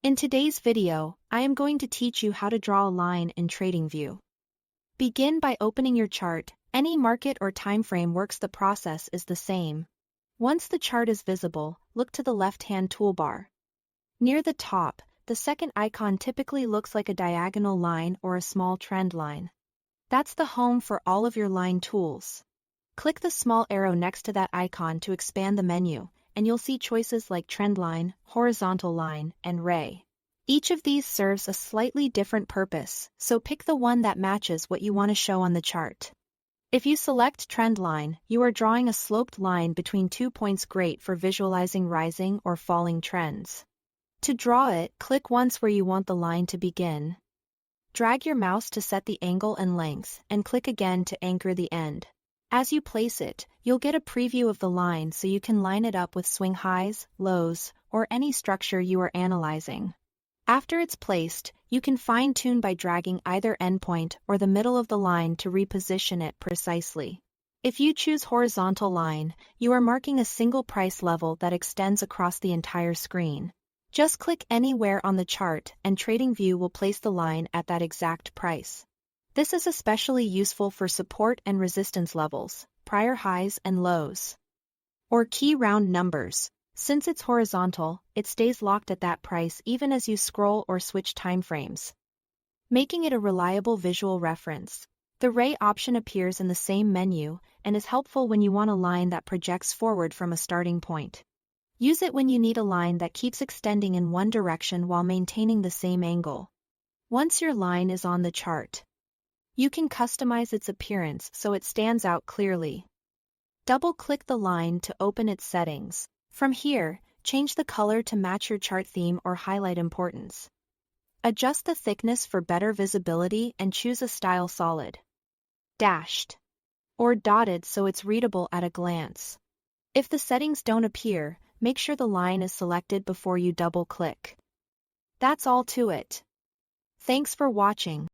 In today's video, I am going to teach you how to draw a line in Tradingview. Begin by opening your chart. Any market or time frame works. The process is the same. Once the chart is visible, look to the left-hand toolbar. Near the top, the second icon typically looks like a diagonal line or a small trend line. That's the home for all of your line tools. Click the small arrow next to that icon to expand the menu, and you'll see choices like trend line, horizontal line, and ray. Each of these serves a slightly different purpose, so pick the one that matches what you want to show on the chart. If you select trend line, you are drawing a sloped line between 2 points, great for visualizing rising or falling trends. To draw it, click once where you want the line to begin. Drag your mouse to set the angle and length, and click again to anchor the end. As you place it, you'll get a preview of the line so you can line it up with swing highs, lows, or any structure you are analyzing. After it's placed, you can fine-tune by dragging either endpoint or the middle of the line to reposition it precisely. If you choose horizontal line, you are marking a single price level that extends across the entire screen. Just click anywhere on the chart and Tradingview will place the line at that exact price. This is especially useful for support and resistance levels, prior highs and lows, or key round numbers. Since it's horizontal, it stays locked at that price even as you scroll or switch timeframes, making it a reliable visual reference. The ray option appears in the same menu and is helpful when you want a line that projects forward from a starting point. Use it when you need a line that keeps extending in one direction while maintaining the same angle. Once your line is on the chart, you can customize its appearance so it stands out clearly. Double-click the line to open its settings. From here, change the color to match your chart theme or highlight importance. Adjust the thickness for better visibility and choose a style solid, dashed, or dotted so it's readable at a glance. If the settings don't appear, make sure the line is selected before you double-click. That's all to it. Thanks for watching.